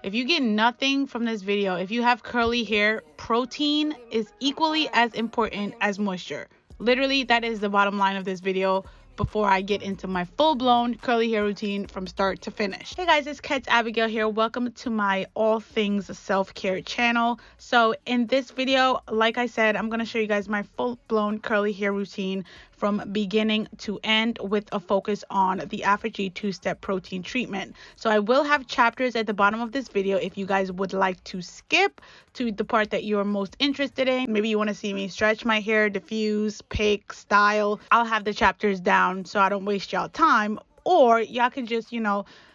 If you get nothing from this video, if you have curly hair, protein is equally as important as moisture. Literally, that is the bottom line of this video before I get into my full-blown curly hair routine from start to finish. Hey guys, it's Kets Abigail here. Welcome to my all things self-care channel. So in this video, like I said, I'm going to show you guys my full-blown curly hair routine from beginning to end with a focus on the Aphogee 2-step protein treatment. So I will have chapters at the bottom of this video if you guys would like to skip to the part that you're most interested in. Maybe you want to see me stretch my hair, diffuse, pick, style. I'll have the chapters down so I don't waste y'all time. Or y'all can just,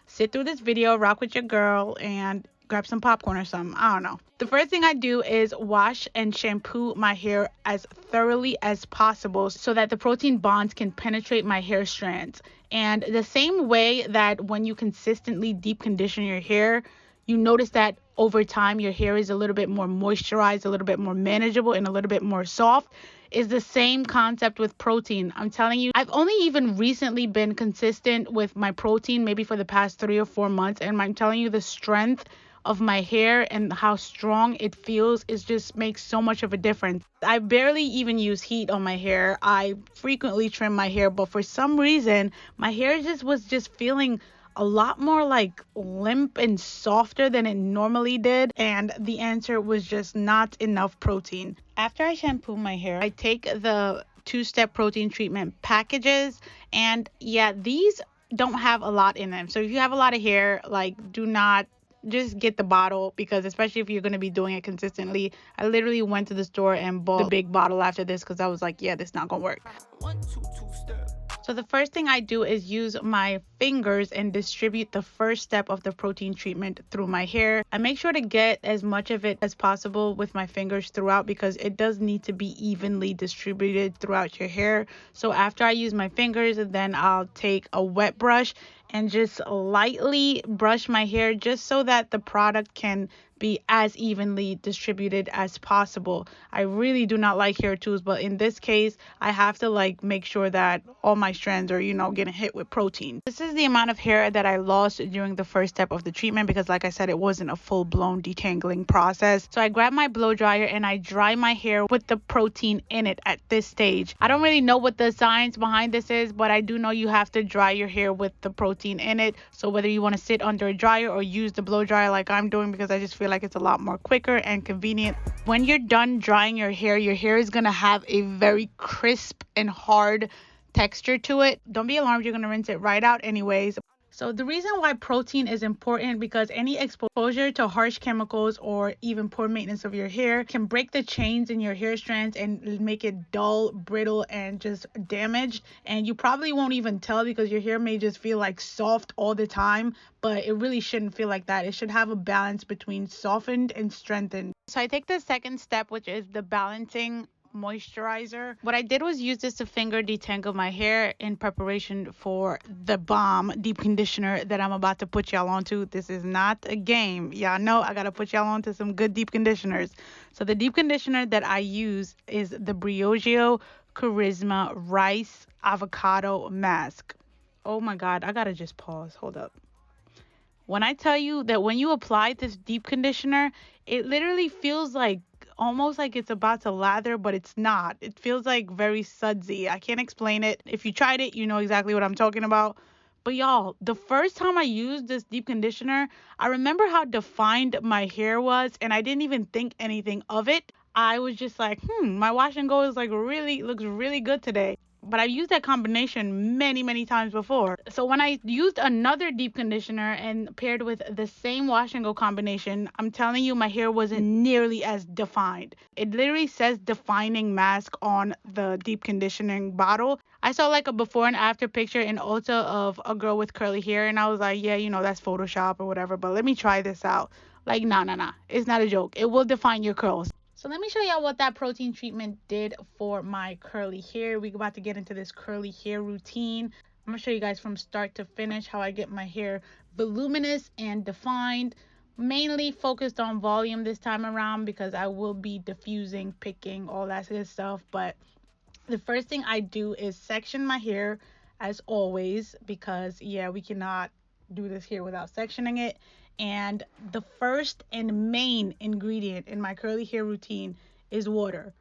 sit through this video, rock with your girl, and grab some popcorn or something. I don't know. The first thing I do is wash and shampoo my hair as thoroughly as possible so that the protein bonds can penetrate my hair strands. And the same way that when you consistently deep condition your hair, you notice that over time your hair is a little bit more moisturized, a little bit more manageable, and a little bit more soft, is the same concept with protein. I'm telling you, I've only even recently been consistent with my protein, maybe for the past 3 or 4 months, and I'm telling you, the strength of my hair and how strong it feels is just makes so much of a difference. I barely even use heat on my hair. I frequently trim my hair, but for some reason my hair was just feeling a lot more like limp and softer than it normally did, and the answer was just not enough protein. After I shampoo my hair, I take the 2-step protein treatment packages, and yeah, these don't have a lot in them. So if you have a lot of hair, do not just get the bottle, because especially if you're going to be doing it consistently. I literally went to the store and bought the big bottle after this because I was like, yeah, this is not gonna work. So the first thing I do is use my fingers and distribute the first step of the protein treatment through my hair. I make sure to get as much of it as possible with my fingers throughout, because it does need to be evenly distributed throughout your hair. So after I use my fingers, then I'll take a wet brush and just lightly brush my hair just so that the product can be as evenly distributed as possible. I really do not like hair tools, but in this case, I have to make sure that all my strands are, getting hit with protein. This is the amount of hair that I lost during the first step of the treatment, because like I said, it wasn't a full-blown detangling process. So I grab my blow dryer and I dry my hair with the protein in it at this stage. I don't really know what the science behind this is, but I do know you have to dry your hair with the protein in it. So whether you want to sit under a dryer or use the blow dryer like I'm doing, because I just feel like it's a lot more quicker and convenient. When you're done drying your hair is going to have a very crisp and hard texture to it. Don't be alarmed, you're going to rinse it right out anyways. So the reason why protein is important, because any exposure to harsh chemicals or even poor maintenance of your hair can break the chains in your hair strands and make it dull, brittle, and just damaged. And you probably won't even tell, because your hair may just feel like soft all the time, but it really shouldn't feel like that. It should have a balance between softened and strengthened. So I take the second step, which is the balancing moisturizer. What I did was use this to finger detangle my hair in preparation for the bomb deep conditioner that I'm about to put y'all onto. This is not a game. Y'all know I gotta put y'all onto some good deep conditioners. So the deep conditioner that I use is the Briogeo Charisma Rice Avocado Mask. Oh my god, I gotta just pause. Hold up. When I tell you that when you apply this deep conditioner, it literally feels almost like it's about to lather, but it's not. It feels like very sudsy. I can't explain it. If you tried it, you know exactly what I'm talking about. But y'all, the first time I used this deep conditioner, I remember how defined my hair was, and I didn't even think anything of it. I was just like, my wash and go is looks really good today. But I've used that combination many times before. So when I used another deep conditioner and paired with the same wash and go combination, I'm telling you, my hair wasn't nearly as defined. It literally says defining mask on the deep conditioning bottle. I saw a before and after picture in Ulta of a girl with curly hair, and I was like, yeah, that's Photoshop or whatever, but let me try this out. Nah. It's not a joke. It will define your curls. So let me show y'all what that protein treatment did for my curly hair. We're about to get into this curly hair routine. I'm going to show you guys from start to finish how I get my hair voluminous and defined. Mainly focused on volume this time around, because I will be diffusing, picking, all that good stuff. But the first thing I do is section my hair as always, because yeah, we cannot do this here without sectioning it. And the first and main ingredient in my curly hair routine is water.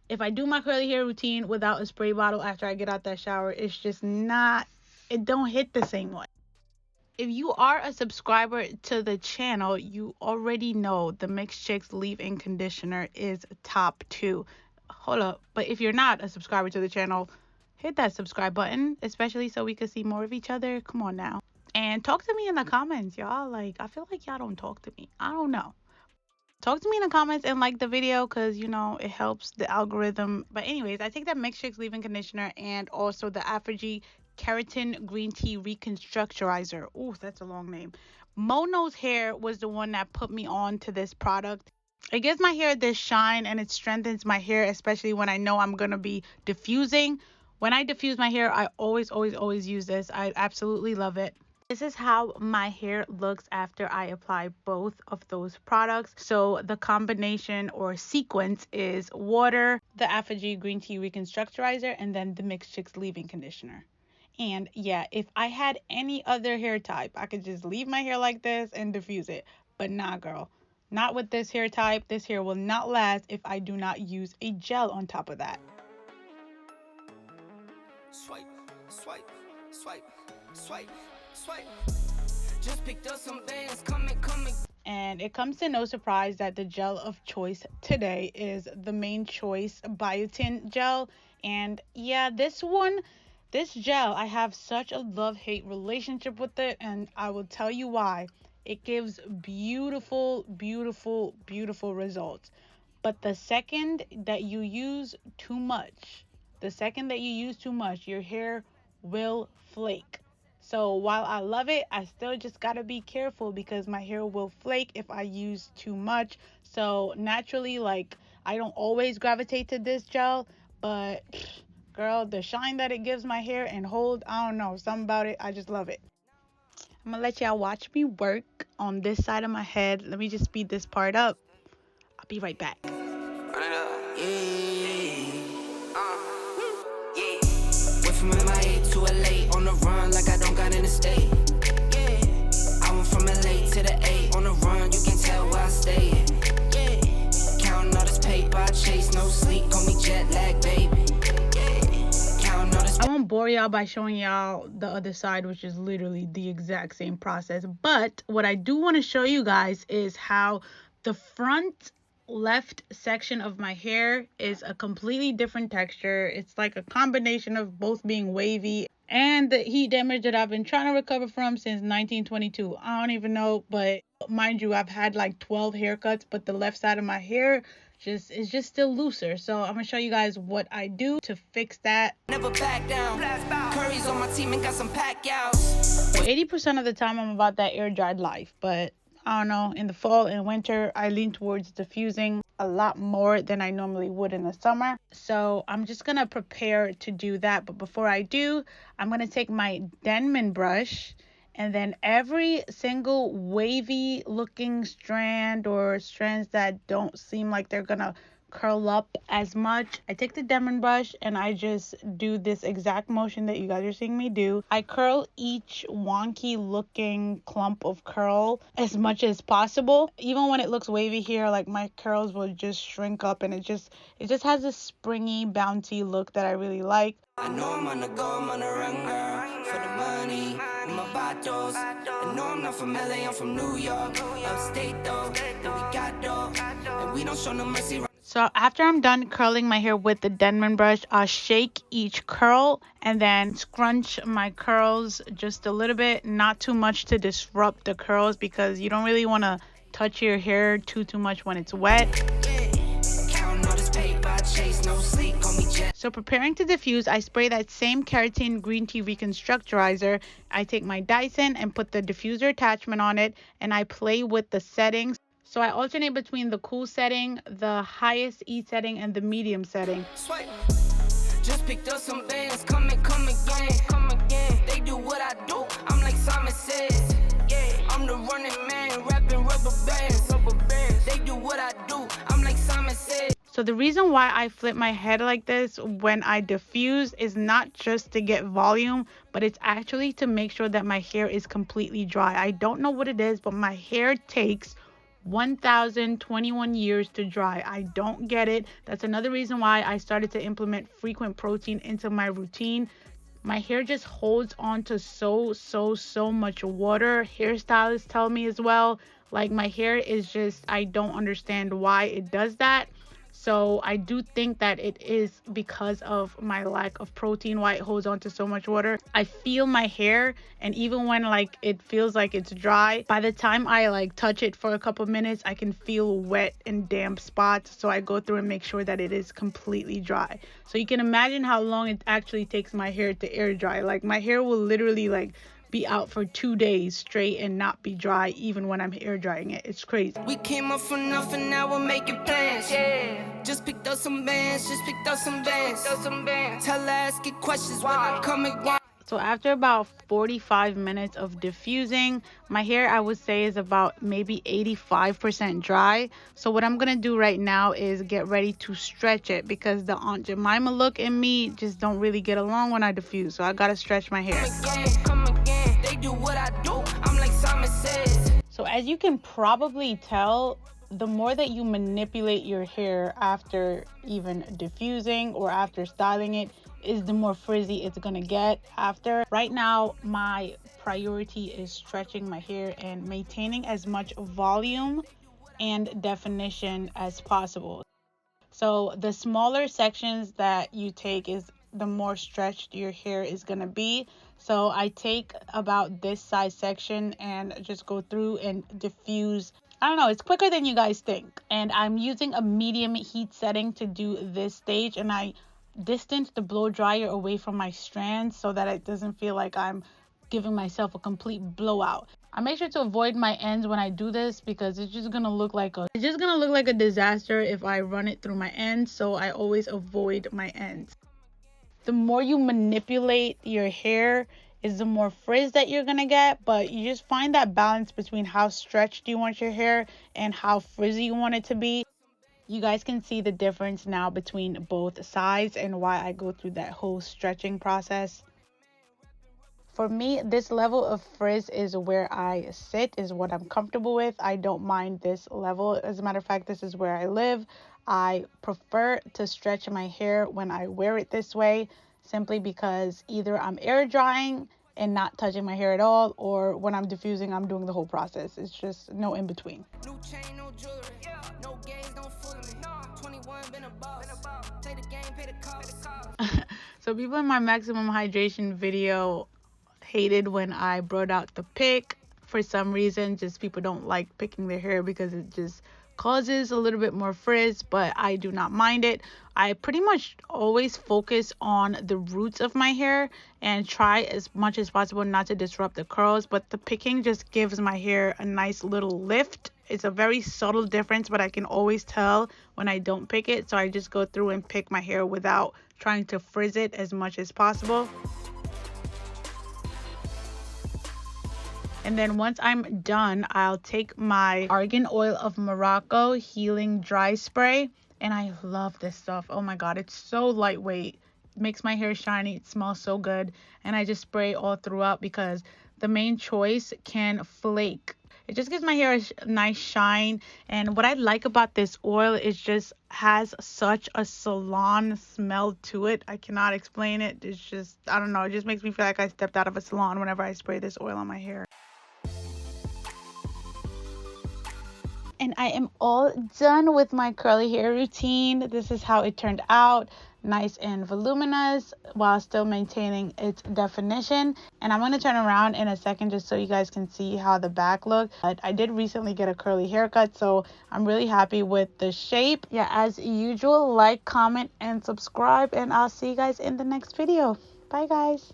If I do my curly hair routine without a spray bottle after I get out that shower, it's just not, it don't hit the same way. If you are a subscriber to the channel, you already know the Mixed Chicks leave-in conditioner is top 2. Hold up, but if you're not a subscriber to the channel, hit that subscribe button, especially so we can see more of each other. Come on now. And talk to me in the comments, y'all. Like, I feel like y'all don't talk to me. I don't know. Talk to me in the comments and like the video because, you know, it helps the algorithm. But anyways, I take that Mixed Chicks leave-in conditioner and also the Aphogee Keratin Green Tea Reconstructurizer. Ooh, that's a long name. Mono's hair was the one that put me on to this product. It gives my hair this shine and it strengthens my hair, especially when I know I'm going to be diffusing. When I diffuse my hair, I always use this. I absolutely love it. This is how my hair looks after I apply both of those products. So the combination or sequence is water, the Aphogee Green Tea Reconstructurizer, and then the Mixed Chicks leave-in conditioner. And yeah, if I had any other hair type, I could just leave my hair like this and diffuse it. But nah, girl. Not with this hair type. This hair will not last if I do not use a gel on top of that. Swipe, swipe, swipe, swipe, swipe. Just picked up some bands, coming. And it comes to no surprise that the gel of choice today is the Main Choice Biotin gel. And yeah, this gel, I have such a love-hate relationship with it, and I will tell you why. It gives beautiful results. But the second that you use too much, your hair will flake. So while I love it, I still just gotta be careful because my hair will flake if I use too much. So naturally, like, I don't always gravitate to this gel, but girl, the shine that it gives my hair and hold, I don't know, something about it, I just love it. I'm gonna let y'all watch me work on this side of my head. Let me just speed this part up. I'll be right back. Run it up. Went from MIA to LA on the run like I don't got in the state. I went from LA to the A on the run, you can tell where I stay. Counting all this paper, I chase no sleep, call me jet lag, baby. I won't bore y'all by showing y'all the other side, which is literally the exact same process. But what I do want to show you guys is how the front left section of my hair is a completely different texture. It's like a combination of both being wavy and the heat damage that I've been trying to recover from since 1922. I don't even know, but mind you, I've had like 12 haircuts, but the left side of my hair is just still looser. So I'm gonna show you guys what I do to fix that. Never back down. Curry's on my team and got some pack outs. 80% of the time I'm about that air dried life, but I don't know, in the fall and winter I lean towards diffusing a lot more than I normally would in the summer. So I'm just gonna prepare to do that. But before I do, I'm gonna take my Denman brush, and then every single wavy looking strand or strands that don't seem like they're gonna curl up as much, I take the Denman brush and I just do this exact motion that you guys are seeing me do. I curl each wonky looking clump of curl as much as possible. Even when it looks wavy here, like my curls will just shrink up and it just has a springy, bouncy look that I really like. I know I'm on the go, I'm on the run, girl, for the money, my batos. I know I'm not from LA, I'm from New York, upstate though, and we got dough, and we don't show no mercy. So after I'm done curling my hair with the Denman brush, I'll shake each curl and then scrunch my curls just a little bit, not too much to disrupt the curls because you don't really want to touch your hair too much when it's wet. So preparing to diffuse, I spray that same Keratin Green Tea Reconstructurizer. I take my Dyson and put the diffuser attachment on it, and I play with the settings. So I alternate between the cool setting, the highest E setting, and the medium setting. Swipe. Just picked up some bands, come again. They do what I do, I'm like Simon says. Yeah, I'm the running man, rapping rubber bands. They do what I do, I'm like Simon says. So the reason why I flip my head like this when I diffuse is not just to get volume, but it's actually to make sure that my hair is completely dry. I don't know what it is, but my hair takes 1021 years to dry. I don't get it. That's another reason why I started to implement frequent protein into my routine. My hair just holds on to so much water. Hairstylists tell me as well, like my hair is just, I don't understand why it does that. So I do think that it is because of my lack of protein why it holds on to so much water. I feel my hair, and even when like it feels like it's dry, by the time I like touch it for a couple minutes, I can feel wet and damp spots. So I go through and make sure that it is completely dry. So you can imagine how long it actually takes my hair to air dry. Like my hair will literally like be out for 2 days straight and not be dry even when I'm air drying it. It's crazy. We came up from nothing, now we're making plans. Yeah. Just picked up some bands, Tell her, ask it questions when I come again. So after about 45 minutes of diffusing, my hair I would say is about maybe 85% dry. So what I'm gonna do right now is get ready to stretch it, because the Aunt Jemima look and me just don't really get along when I diffuse. So I gotta stretch my hair. Come again. They do what I do, I'm like Simon Says. So as you can probably tell, the more that you manipulate your hair after even diffusing or after styling it, is the more frizzy it's gonna get after. Right now, my priority is stretching my hair and maintaining as much volume and definition as possible. So the smaller sections that you take is the more stretched your hair is gonna be. So I take about this size section and just go through and diffuse. I don't know, it's quicker than you guys think. And I'm using a medium heat setting to do this stage, and I distance the blow dryer away from my strands so that it doesn't feel like I'm giving myself a complete blowout. I make sure to avoid my ends when I do this, because it's just gonna look like a disaster if I run it through my ends. So I always avoid my ends. The more you manipulate your hair is the more frizz that you're gonna get, but you just find that balance between how stretched you want your hair and how frizzy you want it to be. You guys can see the difference now between both sides and why I go through that whole stretching process. For me, this level of frizz is where I sit, is what I'm comfortable with. I don't mind this level. As a matter of fact, this is where I live. I prefer to stretch my hair when I wear it this way, simply because either I'm air drying and not touching my hair at all, or when I'm diffusing, I'm doing the whole process. It's just no in between. New chain, no jewelry. No games, don't fool me. 21, been a boss. Take the game, pay the cost. So people in my maximum hydration video hated when I brought out the pick. For some reason, just people don't like picking their hair because it just causes a little bit more frizz, but I do not mind it. I pretty much always focus on the roots of my hair and try as much as possible not to disrupt the curls, but the picking just gives my hair a nice little lift. It's a very subtle difference, but I can always tell when I don't pick it, so I just go through and pick my hair without trying to frizz it as much as possible. And then once I'm done, I'll take my Argan Oil of Morocco Healing Dry Spray. And I love this stuff. Oh my god, it's so lightweight. It makes my hair shiny. It smells so good. And I just spray all throughout because the main choice can flake. It just gives my hair a nice shine. And what I like about this oil is just has such a salon smell to it. I cannot explain it. It's just, I don't know. It just makes me feel like I stepped out of a salon whenever I spray this oil on my hair. And I am all done with my curly hair routine. This is how it turned out. Nice and voluminous while still maintaining its definition. And I'm going to turn around in a second just so you guys can see how the back looked. But I did recently get a curly haircut, so I'm really happy with the shape. Yeah, as usual, like, comment, and subscribe. And I'll see you guys in the next video. Bye, guys.